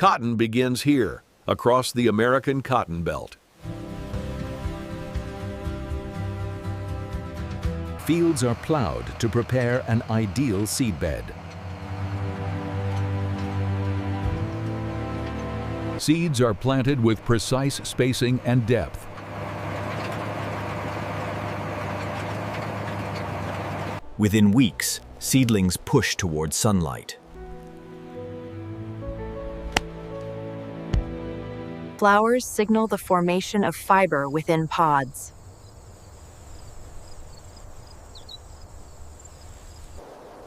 Cotton begins here, across the American cotton belt. Fields are plowed to prepare an ideal seedbed. Seeds are planted with precise spacing and depth. Within weeks, seedlings push toward sunlight. Flowers signal the formation of fiber within pods.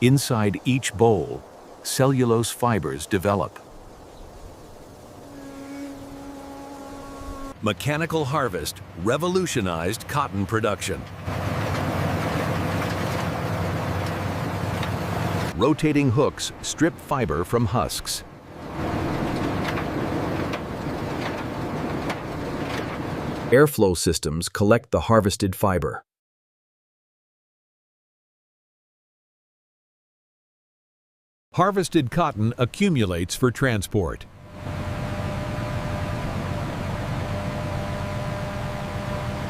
Inside each bowl, cellulose fibers develop. Mechanical harvest revolutionized cotton production. Rotating hooks strip fiber from husks. Airflow systems collect the harvested fiber. Harvested cotton accumulates for transport.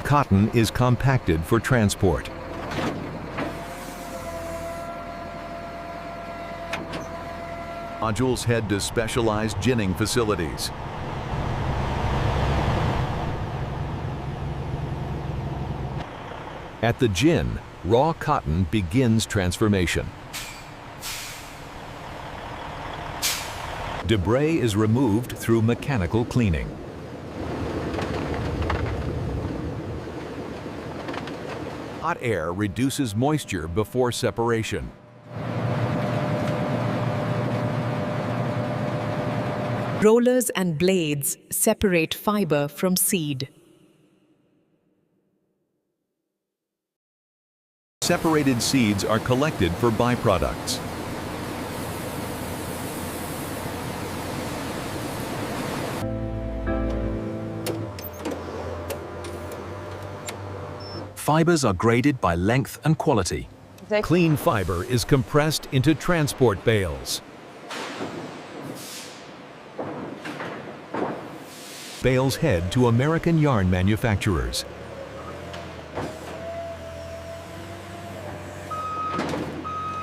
Cotton is compacted for transport. Modules head to specialized ginning facilities. At the gin, raw cotton begins transformation. Debris is removed through mechanical cleaning. Hot air reduces moisture before separation. Rollers and blades separate fiber from seed. Separated seeds are collected for byproducts. Fibers are graded by length and quality. Clean fiber is compressed into transport bales. Bales head to American yarn manufacturers.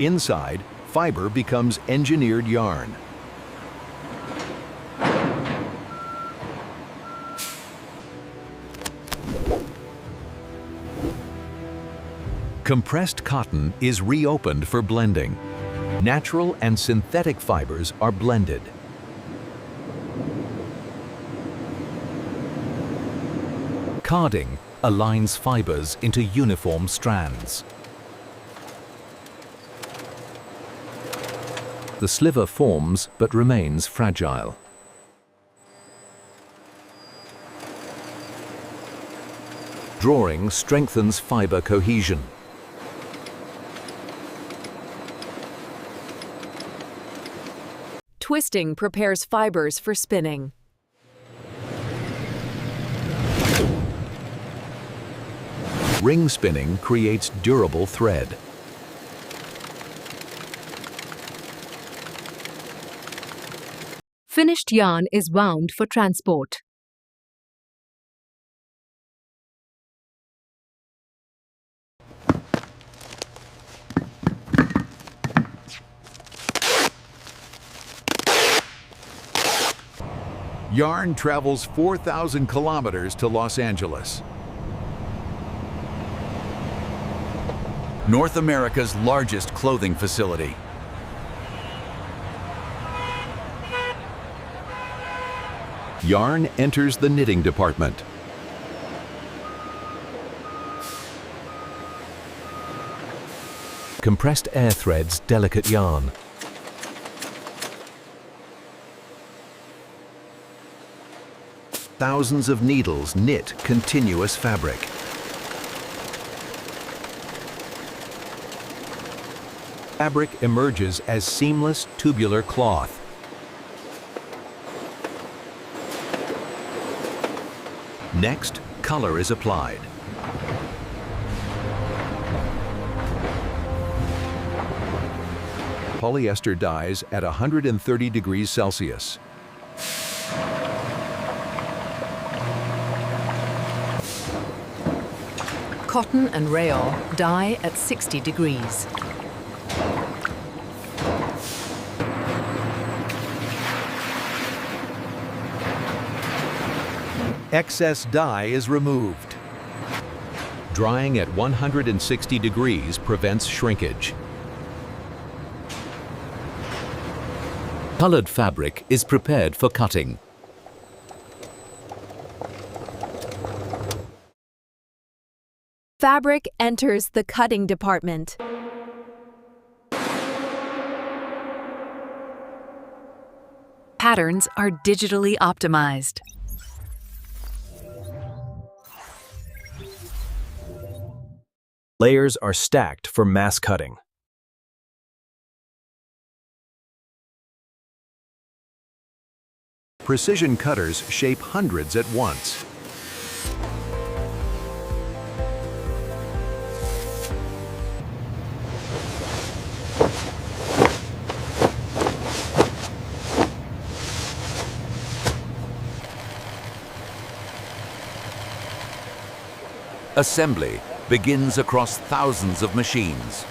Inside, fiber becomes engineered yarn. Compressed cotton is reopened for blending. Natural and synthetic fibers are blended. Carding aligns fibers into uniform strands. The sliver forms but remains fragile. Drawing strengthens fiber cohesion. Twisting prepares fibers for spinning. Ring spinning creates durable thread. Finished yarn is wound for transport. Yarn travels 4,000 kilometers to Los Angeles. North America's largest clothing facility. Yarn enters the knitting department. Compressed air threads delicate yarn. Thousands of needles knit continuous fabric. Fabric emerges as seamless tubular cloth. Next, color is applied. Polyester dyes at 130 degrees Celsius. Cotton and rayon dye at 60 degrees. Excess dye is removed. Drying at 160 degrees prevents shrinkage. Colored fabric is prepared for cutting. Fabric enters the cutting department. Patterns are digitally optimized. Layers are stacked for mass cutting. Precision cutters shape hundreds at once. Assembly begins across thousands of machines.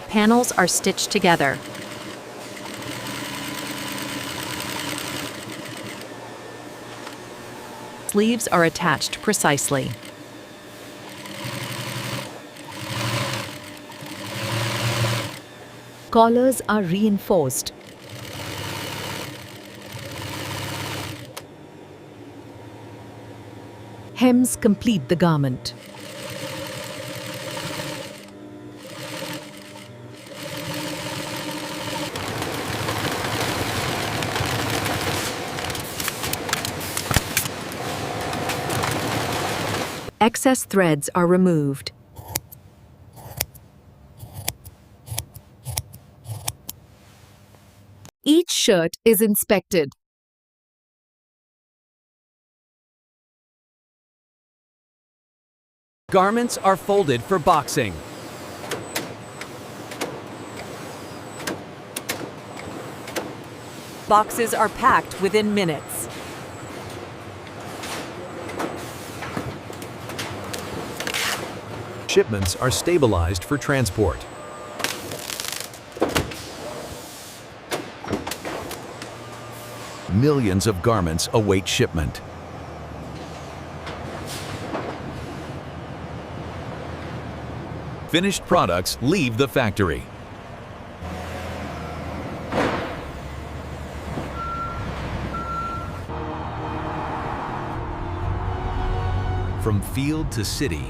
Panels are stitched together. Sleeves are attached precisely. Collars are reinforced. Hems complete the garment. Excess threads are removed. Each shirt is inspected. Garments are folded for boxing. Boxes are packed within minutes. Shipments are stabilized for transport. Millions of garments await shipment. Finished products leave the factory. From field to city,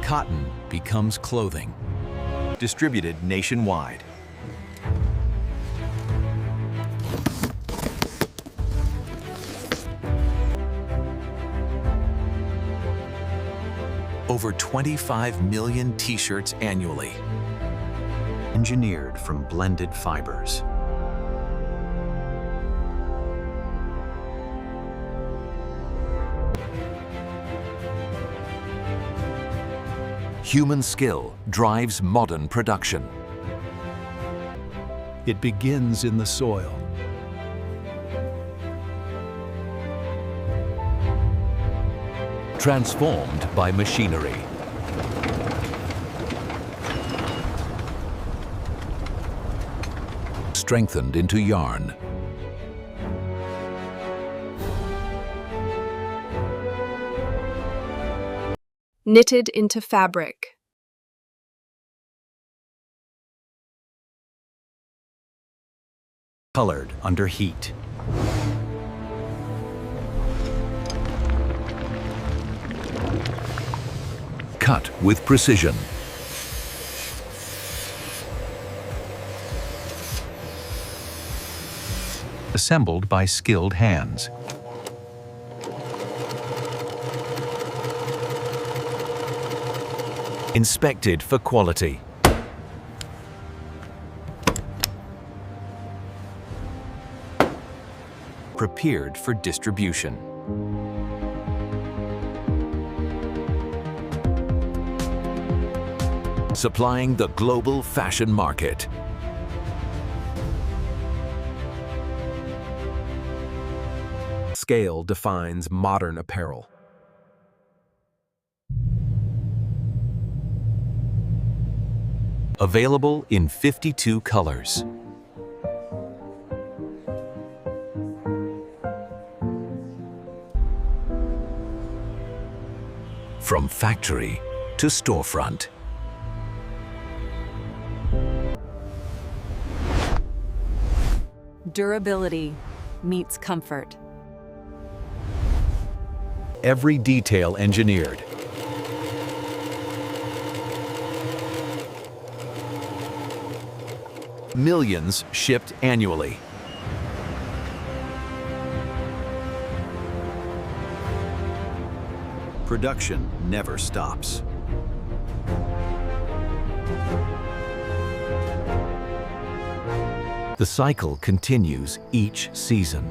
cotton becomes clothing. Distributed nationwide. Over 25 million t-shirts annually. Engineered from blended fibers. Human skill drives modern production. It begins in the soil. Transformed by machinery. Strengthened into yarn. Knitted into fabric. Colored under heat. Cut with precision. Assembled by skilled hands. Inspected for quality. Prepared for distribution. Supplying the global fashion market. Scale defines modern apparel. Available in 52 colors. From factory to storefront. Durability meets comfort. Every detail engineered. Millions shipped annually. Production never stops. The cycle continues each season.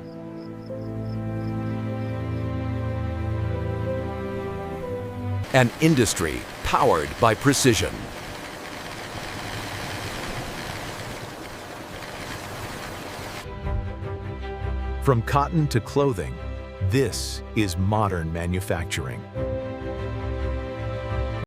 An industry powered by precision. From cotton to clothing, this is modern manufacturing.